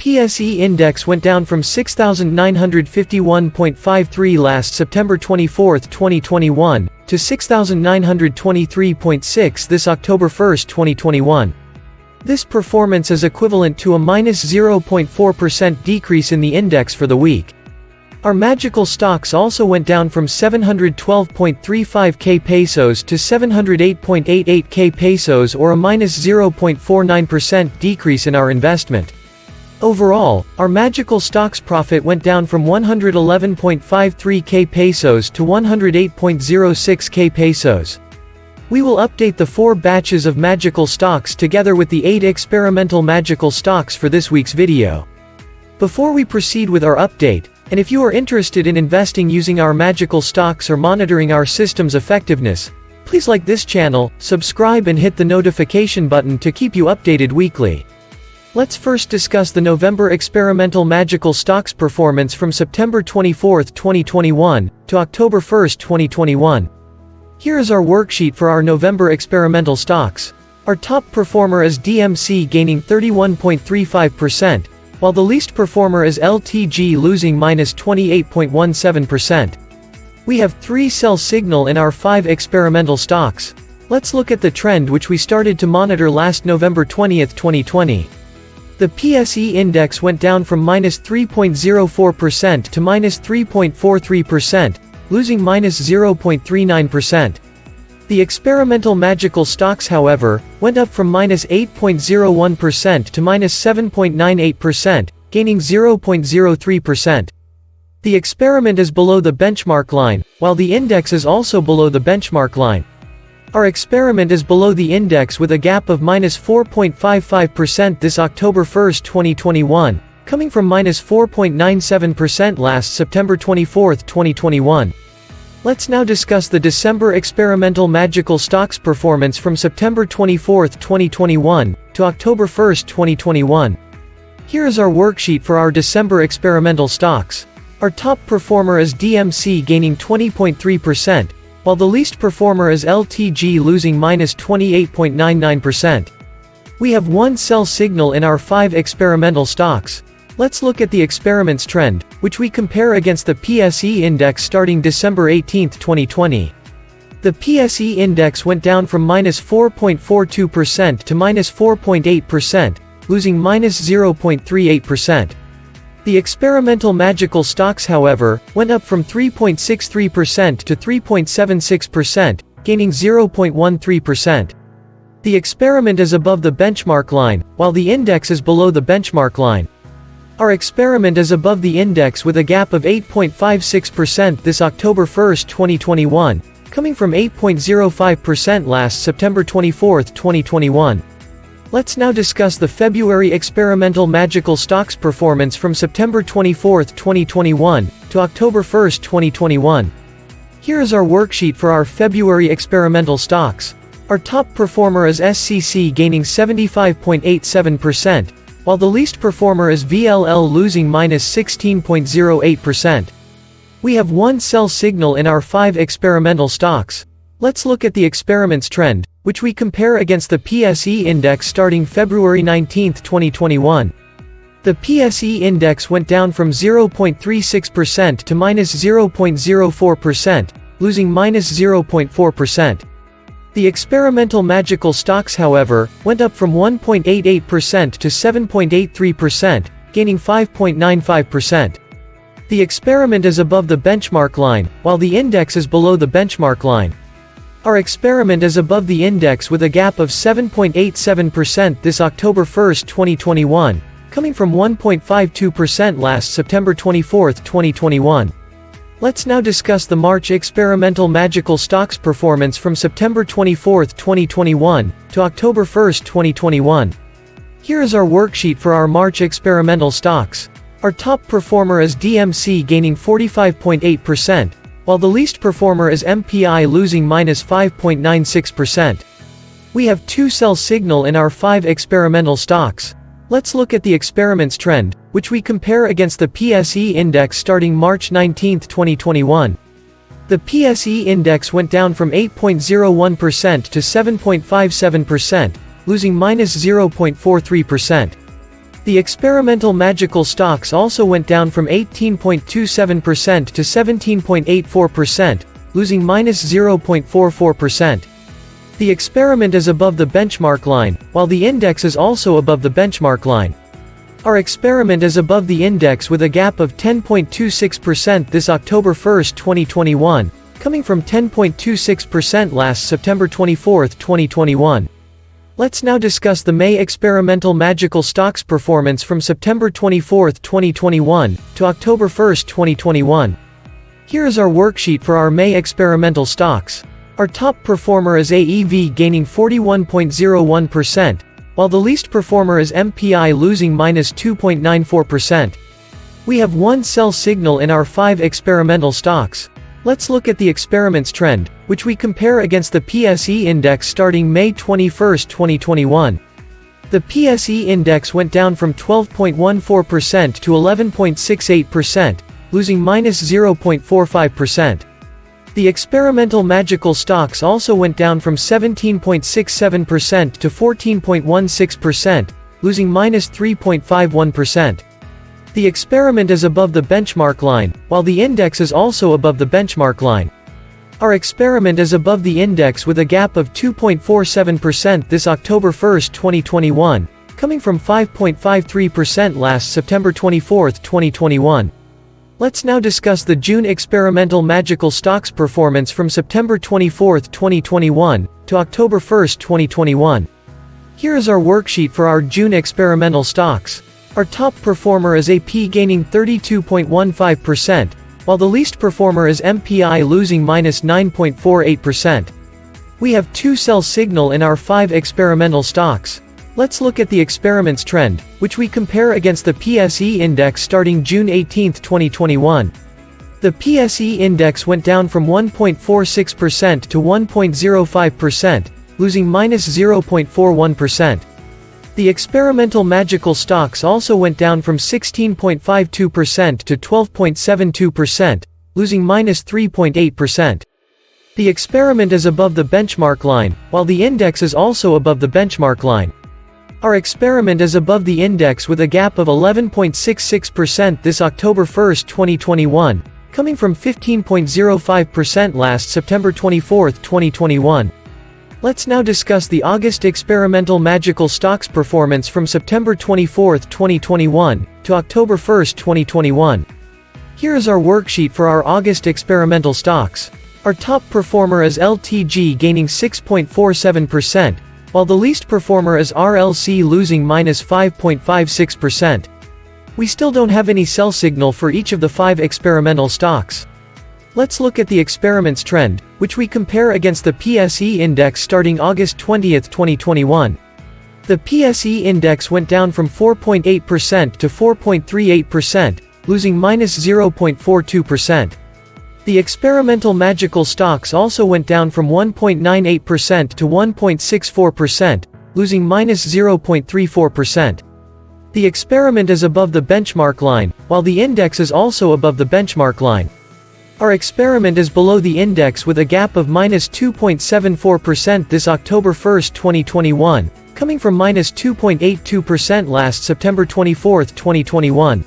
PSE index went down from 6,951.53 last September 24, 2021, to 6,923.6 this October 1, 2021. This performance is equivalent to a minus 0.4% decrease in the index for the week. Our magical stocks also went down from 712.35k pesos to 708.88k pesos, or a minus 0.49% decrease in our investment. Overall, our magical stocks profit went down from 111.53k pesos to 108.06k pesos. We will update the 4 batches of magical stocks together with the 8 experimental magical stocks for this week's video. Before we proceed with our update, and if you are interested in investing using our magical stocks or monitoring our system's effectiveness, please like this channel, subscribe and hit the notification button to keep you updated weekly. Let's first discuss the November experimental magical stocks performance from September 24, 2021, to October 1, 2021. Here is our worksheet for our November experimental stocks. Our top performer is DMC gaining 31.35%, while the least performer is LTG losing minus 28.17%. We have 3 sell signal in our 5 experimental stocks. Let's look at the trend which we started to monitor last November 20, 2020. The PSE index went down from minus 3.04% to minus 3.43%, losing minus 0.39%. The experimental magical stocks, however, went up from minus 8.01% to minus 7.98%, gaining 0.03%. The experiment is below the benchmark line, while the index is also below the benchmark line. Our experiment is below the index with a gap of minus 4.55% this October 1, 2021, coming from minus 4.97% last September 24, 2021. Let's now discuss the December experimental magical stocks performance from September 24, 2021, to October 1, 2021. Here is our worksheet for our December experimental stocks. Our top performer is DMC gaining 20.3%, while the least performer is LTG losing minus 28.99%. We have 1 sell signal in our 5 experimental stocks. Let's look at the experiment's trend, which we compare against the PSE index starting December 18, 2020. The PSE index went down from minus 4.42% to minus 4.8%, losing minus 0.38%. The experimental magical stocks, however, went up from 3.63% to 3.76%, gaining 0.13%. The experiment is above the benchmark line, while the index is below the benchmark line. Our experiment is above the index with a gap of 8.56% this October 1, 2021, coming from 8.05% last September 24, 2021. Let's now discuss the February experimental magical stocks performance from September 24, 2021, to October 1, 2021. Here is our worksheet for our February experimental stocks. Our top performer is SCC gaining 75.87%, while the least performer is VLL losing minus 16.08%. We have 1 sell signal in our 5 experimental stocks. Let's look at the experiment's trend, which we compare against the PSE index starting February 19, 2021. The PSE index went down from 0.36% to minus 0.04%, losing minus 0.4%. The experimental magical stocks, however, went up from 1.88% to 7.83%, gaining 5.95%. The experiment is above the benchmark line, while the index is below the benchmark line. Our experiment is above the index with a gap of 7.87% this October 1, 2021, coming from 1.52% last September 24, 2021. Let's now discuss the March experimental magical stocks performance from September 24, 2021, to October 1, 2021. Here is our worksheet for our March experimental stocks. Our top performer is DMC gaining 45.8%, while the least performer is MPI losing minus 5.96%. We have 2 sell signal in our 5 experimental stocks. Let's look at the experiment's trend, which we compare against the PSE index starting March 19, 2021. The PSE index went down from 8.01% to 7.57%, losing minus 0.43%. The experimental magical stocks also went down from 18.27% to 17.84%, losing -0.44%. The experiment is above the benchmark line, while the index is also above the benchmark line. Our experiment is above the index with a gap of 10.26% this October 1, 2021, coming from 10.26% last September 24, 2021. Let's now discuss the May experimental magical stocks performance from September 24, 2021, to October 1, 2021. Here is our worksheet for our May experimental stocks. Our top performer is AEV gaining 41.01%, while the least performer is MPI losing -2.94%. We have one sell signal in our 5 experimental stocks. Let's look at the experiment's trend, which we compare against the PSE index starting May 21, 2021. The PSE index went down from 12.14% to 11.68%, losing -0.45%. The experimental magical stocks also went down from 17.67% to 14.16%, losing -3.51%. The experiment is above the benchmark line, while the index is also above the benchmark line. Our experiment is above the index with a gap of 2.47% this October 1, 2021, coming from 5.53% last September 24, 2021. Let's now discuss the June experimental magical stocks performance from September 24, 2021, to October 1, 2021. Here is our worksheet for our June experimental stocks. Our top performer is AP gaining 32.15%, while the least performer is MPI losing -9.48%. We have two sell signal in our 5 experimental stocks. Let's look at the experiment's trend, which we compare against the PSE index starting June 18, 2021. The PSE index went down from 1.46% to 1.05%, losing -0.41%. The experimental magical stocks also went down from 16.52% to 12.72%, losing -3.8%. The experiment is above the benchmark line, while the index is also above the benchmark line. Our experiment is above the index with a gap of 11.66% this October 1, 2021, coming from 15.05% last September 24, 2021. Let's now discuss the August experimental magical stocks performance from September 24, 2021, to October 1, 2021. Here is our worksheet for our August experimental stocks. Our top performer is LTG gaining 6.47%, while the least performer is RLC losing -5.56%. We still don't have any sell signal for each of the 5 experimental stocks. Let's look at the experiment's trend, which we compare against the PSE index starting August 20, 2021. The PSE index went down from 4.8% to 4.38%, losing -0.42%. The experimental magical stocks also went down from 1.98% to 1.64%, losing -0.34%. The experiment is above the benchmark line, while the index is also above the benchmark line. Our experiment is below the index with a gap of -2.74% this October 1, 2021, coming from -2.82% last September 24, 2021.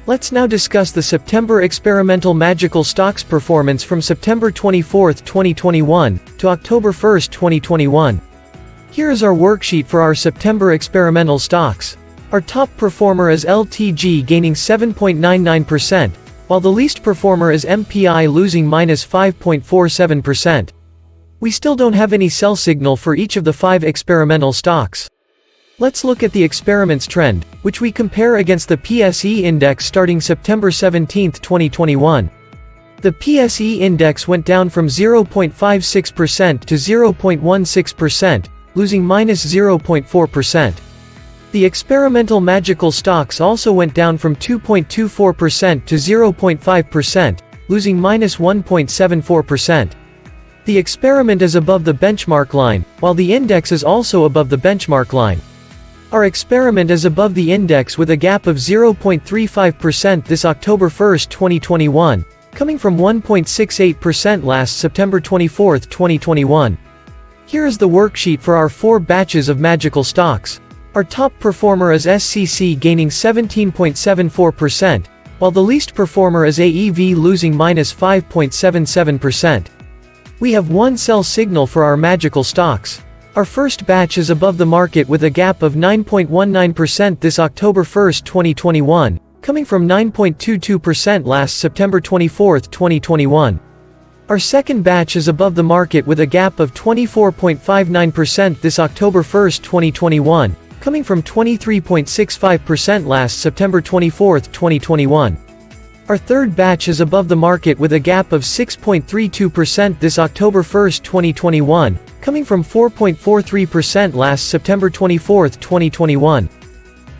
Let's now discuss the September experimental magical stocks performance from September 24, 2021, to October 1, 2021. Here is our worksheet for our September experimental stocks. Our top performer is LTG gaining 7.99%, while the least performer is MPI losing -5.47%. We still don't have any sell signal for each of the 5 experimental stocks. Let's look at the experiment's trend, which we compare against the PSE index starting September 17, 2021. The PSE index went down from 0.56% to 0.16%, losing -0.4%. The experimental magical stocks also went down from 2.24% to 0.5%, losing -1.74%. The experiment is above the benchmark line, while the index is also above the benchmark line. Our experiment is above the index with a gap of 0.35% this October 1, 2021, coming from 1.68% last September 24, 2021. Here is the worksheet for our 4 batches of magical stocks. Our top performer is SCC gaining 17.74%, while the least performer is AEV losing -5.77%. We have one sell signal for our magical stocks. Our first batch is above the market with a gap of 9.19% this October 1, 2021, coming from 9.22% last September 24, 2021. Our second batch is above the market with a gap of 24.59% this October 1, 2021, coming from 23.65% last September 24, 2021. Our third batch is above the market with a gap of 6.32% this October 1, 2021, coming from 4.43% last September 24, 2021.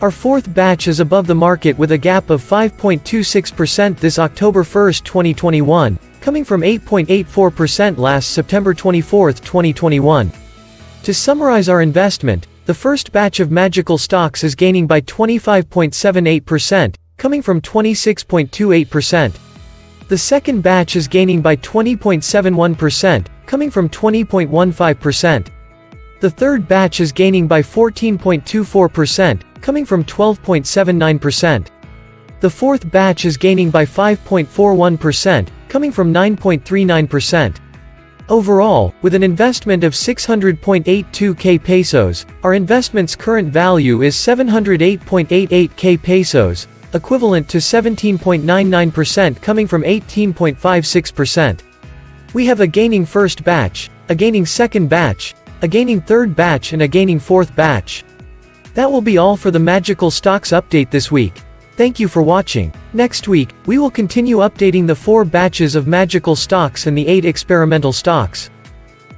Our fourth batch is above the market with a gap of 5.26% this October 1, 2021, coming from 8.84% last September 24, 2021. To summarize our investment, the first batch of magical stocks is gaining by 25.78%, coming from 26.28%. The second batch is gaining by 20.71%, coming from 20.15%. The third batch is gaining by 14.24%, coming from 12.79%. The fourth batch is gaining by 5.41%, coming from 9.39%. Overall, with an investment of 600.82k pesos, our investment's current value is 708.88k pesos, equivalent to 17.99% coming from 18.56%. We have a gaining first batch, a gaining second batch, a gaining third batch and a gaining fourth batch. That will be all for the Magical Stocks update this week. Thank you for watching. Next week, we will continue updating the 4 batches of magical stocks and the 8 experimental stocks.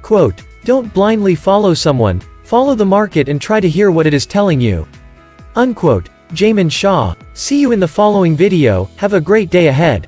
Quote, "Don't blindly follow someone, follow the market and try to hear what it is telling you." Unquote. Jamin Shaw. See you in the following video, have a great day ahead.